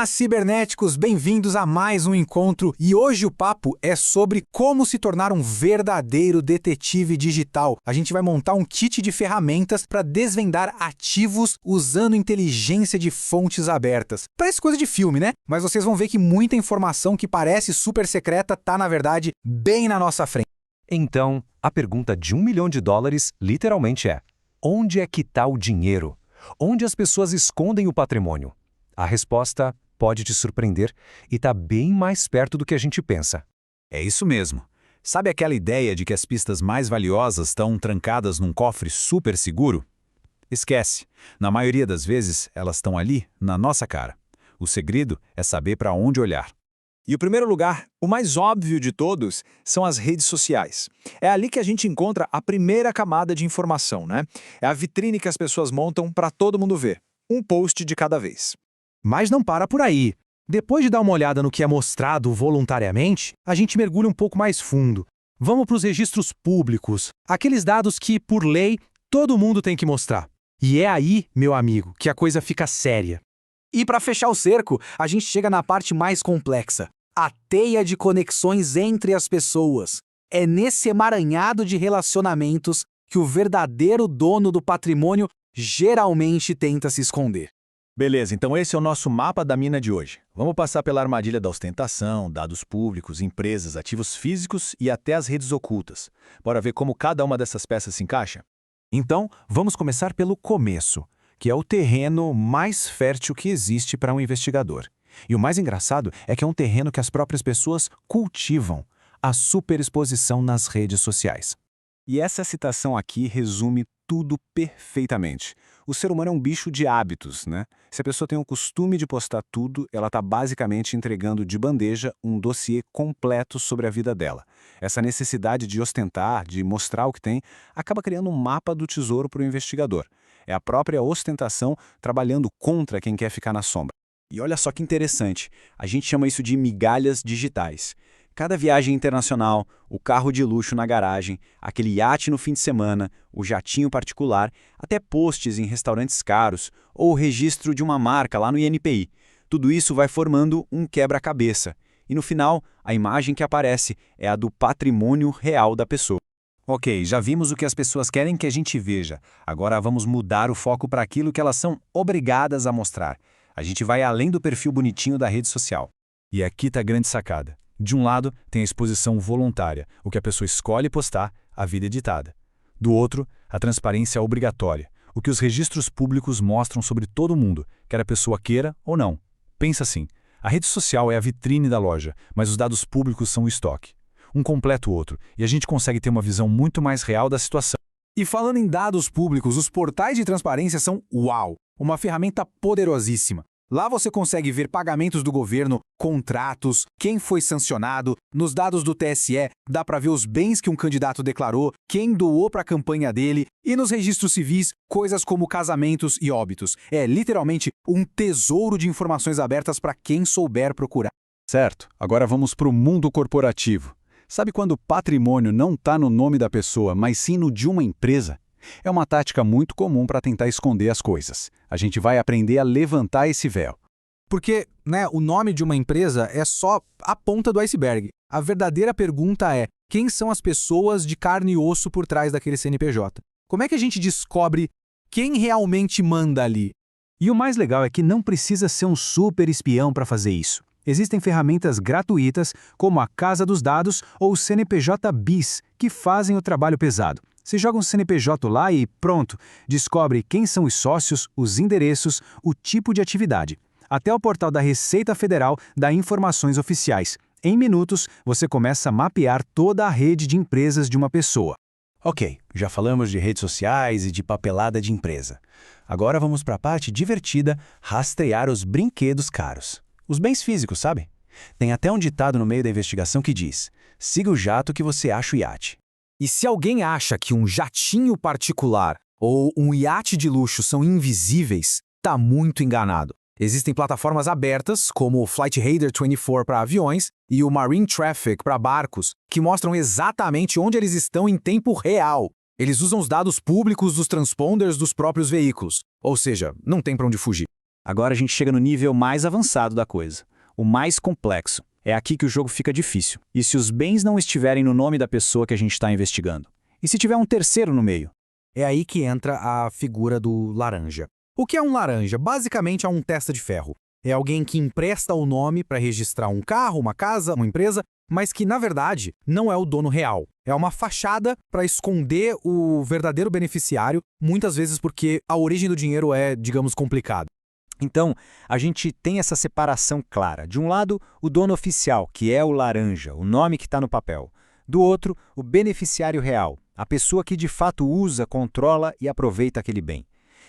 Olá, cibernéticos! Bem-vindos a mais um encontro e hoje o papo é sobre como se tornar um verdadeiro detetive digital. A gente vai montar um kit de ferramentas para desvendar ativos usando inteligência de fontes abertas. Parece coisa de filme, né? Mas vocês vão ver que muita informação que parece super secreta tá, na verdade, bem na nossa frente. Então, a pergunta de $1 milhão literalmente é: onde é que está o dinheiro? Onde as pessoas escondem o patrimônio? A resposta pode te surpreender e está bem mais perto do que a gente pensa. É isso mesmo. Sabe aquela ideia de que as pistas mais valiosas estão trancadas num cofre super seguro? Esquece. Na maioria das vezes, elas estão ali, na nossa cara. O segredo é saber para onde olhar. E o primeiro lugar, o mais óbvio de todos, são as redes sociais. É ali que a gente encontra a primeira camada de informação, né? É a vitrine que as pessoas montam para todo mundo ver. Um post de cada vez. Mas não para por aí. Depois de dar uma olhada no que é mostrado voluntariamente, a gente mergulha um pouco mais fundo. Vamos para os registros públicos, aqueles dados que, por lei, todo mundo tem que mostrar. E é aí, meu amigo, que a coisa fica séria. E para fechar o cerco, a gente chega na parte mais complexa. A teia de conexões entre as pessoas. É nesse emaranhado de relacionamentos que o verdadeiro dono do patrimônio geralmente tenta se esconder. Beleza, então esse é o nosso mapa da mina de hoje. Vamos passar pela armadilha da ostentação, dados públicos, empresas, ativos físicos e até as redes ocultas. Bora ver como cada uma dessas peças se encaixa? Então, vamos começar pelo começo, que é o terreno mais fértil que existe para um investigador. E o mais engraçado é que é um terreno que as próprias pessoas cultivam, a superexposição nas redes sociais. E essa citação aqui resume tudo perfeitamente. O ser humano é um bicho de hábitos, né? Se a pessoa tem o costume de postar tudo, ela está basicamente entregando de bandeja um dossiê completo sobre a vida dela. Essa necessidade de ostentar, de mostrar o que tem, acaba criando um mapa do tesouro para o investigador. É a própria ostentação trabalhando contra quem quer ficar na sombra. E olha só que interessante, a gente chama isso de migalhas digitais. Cada viagem internacional, o carro de luxo na garagem, aquele iate no fim de semana, o jatinho particular, até posts em restaurantes caros ou o registro de uma marca lá no INPI. Tudo isso vai formando um quebra-cabeça. E no final, a imagem que aparece é a do patrimônio real da pessoa. Ok, já vimos o que as pessoas querem que a gente veja. Agora vamos mudar o foco para aquilo que elas são obrigadas a mostrar. A gente vai além do perfil bonitinho da rede social. E aqui está a grande sacada. De um lado, tem a exposição voluntária, o que a pessoa escolhe postar, a vida editada. Do outro, a transparência obrigatória, o que os registros públicos mostram sobre todo mundo, quer a pessoa queira ou não. Pensa assim, a rede social é a vitrine da loja, mas os dados públicos são o estoque. Um completa o outro, e a gente consegue ter uma visão muito mais real da situação. E falando em dados públicos, os portais de transparência são uau! Uma ferramenta poderosíssima. Lá você consegue ver pagamentos do governo, contratos, quem foi sancionado, nos dados do TSE dá para ver os bens que um candidato declarou, quem doou para a campanha dele, e nos registros civis, coisas como casamentos e óbitos. É literalmente um tesouro de informações abertas para quem souber procurar. Certo, agora vamos para o mundo corporativo. Sabe quando o patrimônio não está no nome da pessoa, mas sim no de uma empresa? É uma tática muito comum para tentar esconder as coisas. A gente vai aprender a levantar esse véu. Porque, o nome de uma empresa é só a ponta do iceberg. A verdadeira pergunta é: quem são as pessoas de carne e osso por trás daquele CNPJ? Como é que a gente descobre quem realmente manda ali? E o mais legal é que não precisa ser um super espião para fazer isso. Existem ferramentas gratuitas, como a Casa dos Dados ou o CNPJ BIS, que fazem o trabalho pesado. Você joga um CNPJ lá e pronto, descobre quem são os sócios, os endereços, o tipo de atividade. Até o portal da Receita Federal dá informações oficiais. Em minutos, você começa a mapear toda a rede de empresas de uma pessoa. Ok, já falamos de redes sociais e de papelada de empresa. Agora vamos para a parte divertida, rastrear os brinquedos caros. Os bens físicos, sabe? Tem até um ditado no meio da investigação que diz: siga o jato que você acha o iate. E se alguém acha que um jatinho particular ou um iate de luxo são invisíveis, tá muito enganado. Existem plataformas abertas, como o Flight Radar 24 para aviões e o Marine Traffic para barcos, que mostram exatamente onde eles estão em tempo real. Eles usam os dados públicos dos transponders dos próprios veículos, ou seja, não tem para onde fugir. Agora a gente chega no nível mais avançado da coisa, o mais complexo. É aqui que o jogo fica difícil. E se os bens não estiverem no nome da pessoa que a gente está investigando? E se tiver um terceiro no meio? É aí que entra a figura do laranja. O que é um laranja? Basicamente é um testa de ferro. É alguém que empresta o nome para registrar um carro, uma casa, uma empresa, mas que, na verdade, não é o dono real. É uma fachada para esconder o verdadeiro beneficiário, muitas vezes porque a origem do dinheiro é, digamos, complicada. Então, a gente tem essa separação clara. De um lado, o dono oficial, que é o laranja, o nome que está no papel. Do outro, o beneficiário real, a pessoa que de fato usa, controla e aproveita aquele bem.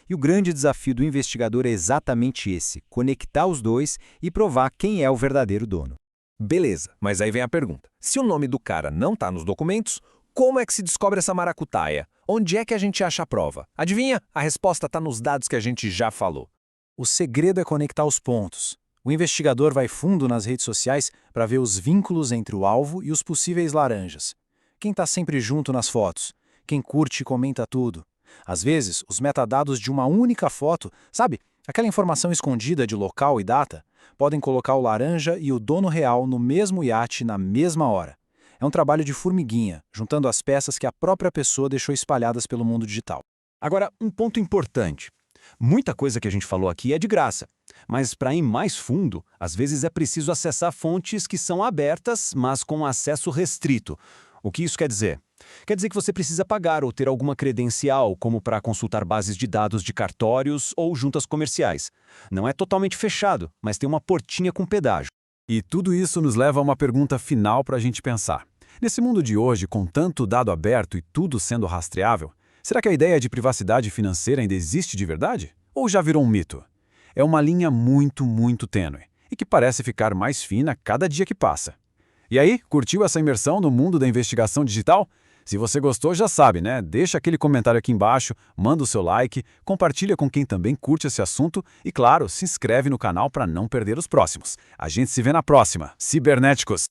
E o grande desafio do investigador é exatamente esse, conectar os dois e provar quem é o verdadeiro dono. Beleza, mas aí vem a pergunta. Se o nome do cara não tá nos documentos, como é que se descobre essa maracutaia? Onde é que a gente acha a prova? Adivinha? A resposta tá nos dados que a gente já falou. O segredo é conectar os pontos. O investigador vai fundo nas redes sociais para ver os vínculos entre o alvo e os possíveis laranjas. Quem está sempre junto nas fotos? Quem curte e comenta tudo? Às vezes, os metadados de uma única foto, sabe, aquela informação escondida de local e data, podem colocar o laranja e o dono real no mesmo iate na mesma hora. É um trabalho de formiguinha, juntando as peças que a própria pessoa deixou espalhadas pelo mundo digital. Agora, um ponto importante. Muita coisa que a gente falou aqui é de graça, mas para ir mais fundo, às vezes é preciso acessar fontes que são abertas, mas com acesso restrito. O que isso quer dizer? Quer dizer que você precisa pagar ou ter alguma credencial, como para consultar bases de dados de cartórios ou juntas comerciais. Não é totalmente fechado, mas tem uma portinha com pedágio. E tudo isso nos leva a uma pergunta final para a gente pensar. Nesse mundo de hoje, com tanto dado aberto e tudo sendo rastreável, será que a ideia de privacidade financeira ainda existe de verdade? Ou já virou um mito? É uma linha muito tênue e que parece ficar mais fina cada dia que passa. E aí, curtiu essa imersão no mundo da investigação digital? Se você gostou, já sabe, né? Deixa aquele comentário aqui embaixo, manda o seu like, compartilha com quem também curte esse assunto e, claro, se inscreve no canal para não perder os próximos. A gente se vê na próxima. Cibernéticos!